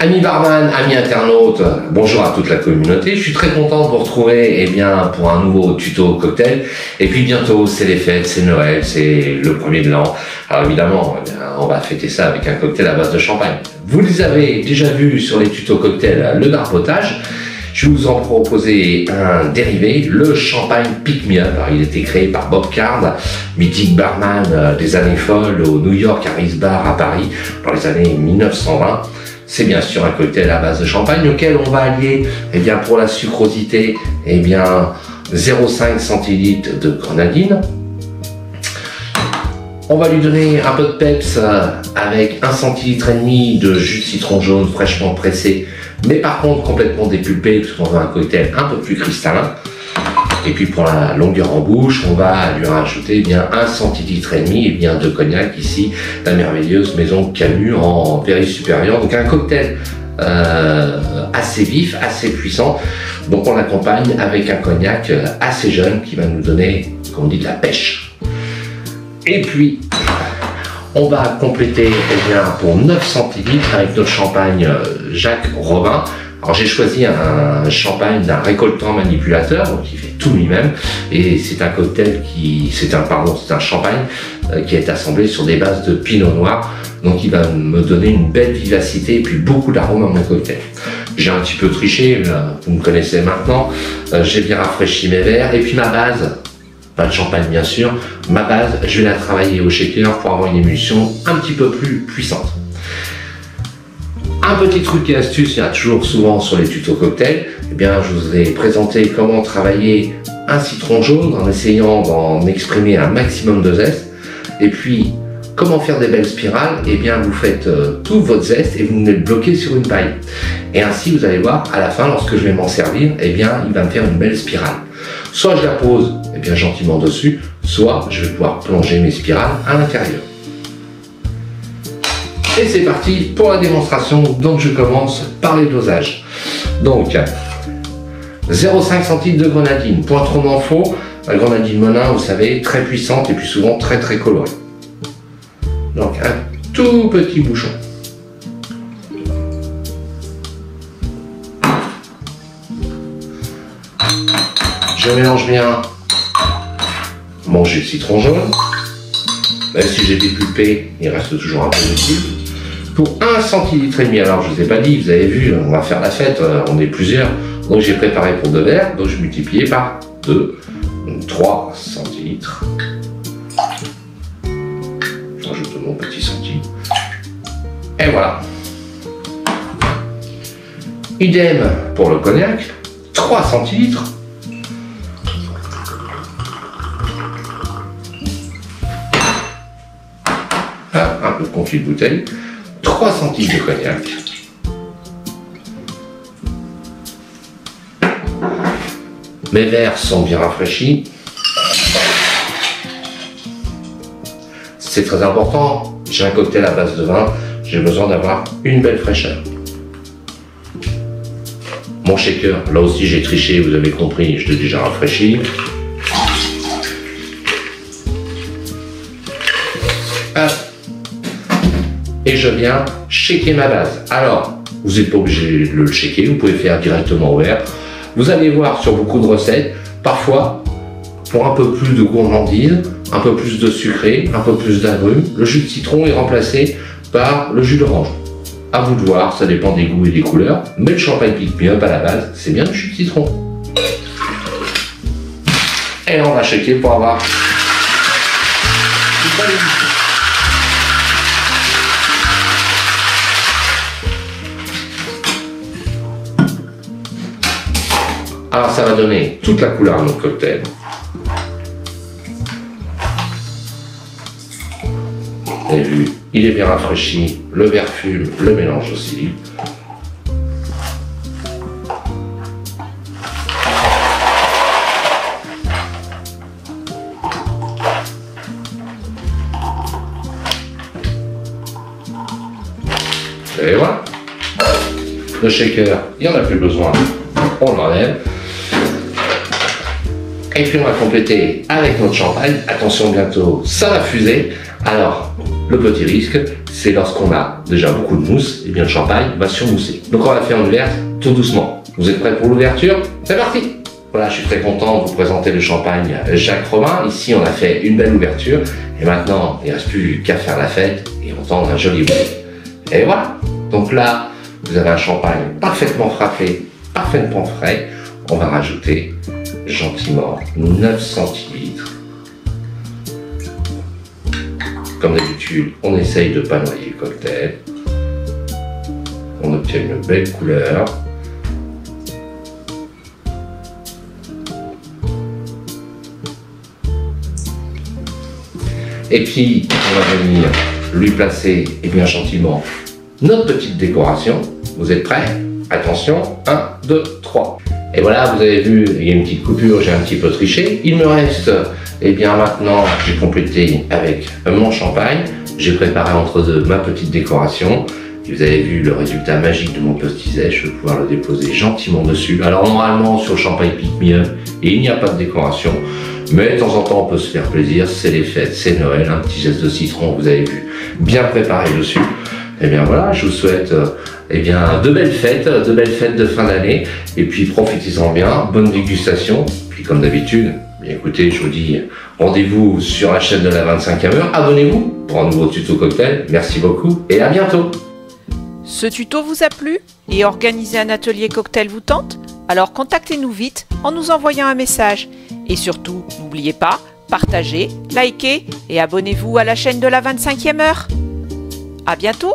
Amis barman, amis internautes, bonjour à toute la communauté. Je suis très content de vous retrouver pour un nouveau tuto cocktail. Et puis bientôt, c'est les fêtes, c'est Noël, c'est le premier de l'an. Alors évidemment, on va fêter ça avec un cocktail à base de champagne. Vous les avez déjà vus sur les tutos cocktails, le darbotage. Je vais vous en proposer un dérivé, le champagne Pick Me Up. Alors, il a été créé par Bob Card, mythique barman des années folles au New York Harris Bar à Paris dans les années 1920. C'est bien sûr un cocktail à base de champagne auquel on va allier, pour la sucrosité, 0,5 centilitres de grenadine. On va lui donner un peu de peps avec 1,5 centilitre de jus de citron jaune fraîchement pressé, mais par contre complètement dépulpé, parce qu'on veut un cocktail un peu plus cristallin. Et puis pour la longueur en bouche, on va lui rajouter 1,5 centilitre de cognac, ici la merveilleuse maison Camus en Péri supérieur. Donc un cocktail assez vif, assez puissant. Donc on l'accompagne avec un cognac assez jeune qui va nous donner, comme on dit, de la pêche. Et puis on va compléter pour 9 centilitres avec notre champagne Jacques Robin. Alors j'ai choisi un champagne d'un récoltant manipulateur, donc il fait tout lui-même, et c'est un cocktail c'est un champagne qui est assemblé sur des bases de pinot noir, donc il va me donner une belle vivacité et puis beaucoup d'arômes à mon cocktail. J'ai un petit peu triché, vous me connaissez maintenant, j'ai bien rafraîchi mes verres, et puis ma base, pas de champagne bien sûr, ma base je vais la travailler au shaker pour avoir une émulsion un petit peu plus puissante. Un petit truc et astuce, il y a toujours souvent sur les tutos cocktails, je vous ai présenté comment travailler un citron jaune en essayant d'en exprimer un maximum de zeste. Et puis, comment faire des belles spirales, vous faites tout votre zeste et vous venez le bloquer sur une paille. Et ainsi, vous allez voir, à la fin, lorsque je vais m'en servir, il va me faire une belle spirale. Soit je la pose gentiment dessus, soit je vais pouvoir plonger mes spirales à l'intérieur. Et c'est parti pour la démonstration, donc je commence par les dosages. Donc 0,5 centilitres de grenadine, point trop n'en faut, la grenadine Monin, vous savez, très puissante et puis souvent très colorée. Donc un tout petit bouchon. Je mélange bien mon jus de citron jaune. Même si j'ai dépulpé, il reste toujours un peu de pulpe. Pour 1,5 centilitre, alors je ne vous ai pas dit, vous avez vu, on va faire la fête, on est plusieurs, donc j'ai préparé pour 2 verres, donc je multipliais par 2, donc 3 centilitres. J'ajoute mon petit centilitre. Et voilà. Idem pour le cognac, 3 centilitres. Un peu de confit de bouteille. 3 centilitres de cognac. Mes verres sont bien rafraîchis. C'est très important. J'ai un cocktail à base de vin. J'ai besoin d'avoir une belle fraîcheur. Mon shaker, là aussi j'ai triché, vous avez compris, je l'ai déjà rafraîchi. Et je viens shaker ma base. Alors, vous n'êtes pas obligé de le shaker, vous pouvez faire directement au verre. Vous allez voir sur beaucoup de recettes, parfois, pour un peu plus de gourmandise, un peu plus de sucré, un peu plus d'agrumes, le jus de citron est remplacé par le jus d'orange. À vous de voir, ça dépend des goûts et des couleurs, mais le champagne Pick Me Up à la base, c'est bien le jus de citron. Et on va shaker pour avoir une bonne émission. Alors ça va donner toute la couleur à notre cocktail. Vous avez vu, il est bien rafraîchi, le verre fume, le mélange aussi. Et voilà. Le shaker, il n'y en a plus besoin. On l'enlève. Et puis on va compléter avec notre champagne. Attention, bientôt ça va fuser. Alors le petit risque, c'est lorsqu'on a déjà beaucoup de mousse, et bien le champagne va surmousser. Donc on va faire une ouverte tout doucement. Vous êtes prêts pour l'ouverture? C'est parti! Voilà, je suis très content de vous présenter le champagne Jacques Romain. Ici, on a fait une belle ouverture. Et maintenant, il ne reste plus qu'à faire la fête et entendre un joli bruit. Et voilà. Donc là, vous avez un champagne parfaitement frappé, parfaitement frais. On va rajouter gentiment 9 centilitres. Comme d'habitude, on essaye de ne pas noyer le cocktail. On obtient une belle couleur. Et puis, on va venir lui placer, et bien gentiment, notre petite décoration. Vous êtes prêts? Attention, 1, 2, 3. Et voilà, vous avez vu, il y a une petite coupure, j'ai un petit peu triché. Il me reste, et bien maintenant, j'ai complété avec mon champagne. J'ai préparé entre deux ma petite décoration. Et vous avez vu le résultat magique de mon petit-zèche. Je vais pouvoir le déposer gentiment dessus. Alors normalement, sur le champagne pique mieux, il n'y a pas de décoration. Mais de temps en temps, on peut se faire plaisir, c'est les fêtes, c'est Noël, un petit geste de citron, vous avez vu, bien préparé dessus. Et bien voilà, je vous souhaite de belles fêtes de fin d'année, et puis profitez-en bien, bonne dégustation. Puis comme d'habitude, écoutez, je vous dis rendez-vous sur la chaîne de la 25e heure, abonnez-vous pour un nouveau tuto cocktail, merci beaucoup et à bientôt. Ce tuto vous a plu et organiser un atelier cocktail vous tente? Alors contactez-nous vite en nous envoyant un message. Et surtout, n'oubliez pas, partagez, likez et abonnez-vous à la chaîne de la 25e heure. À bientôt!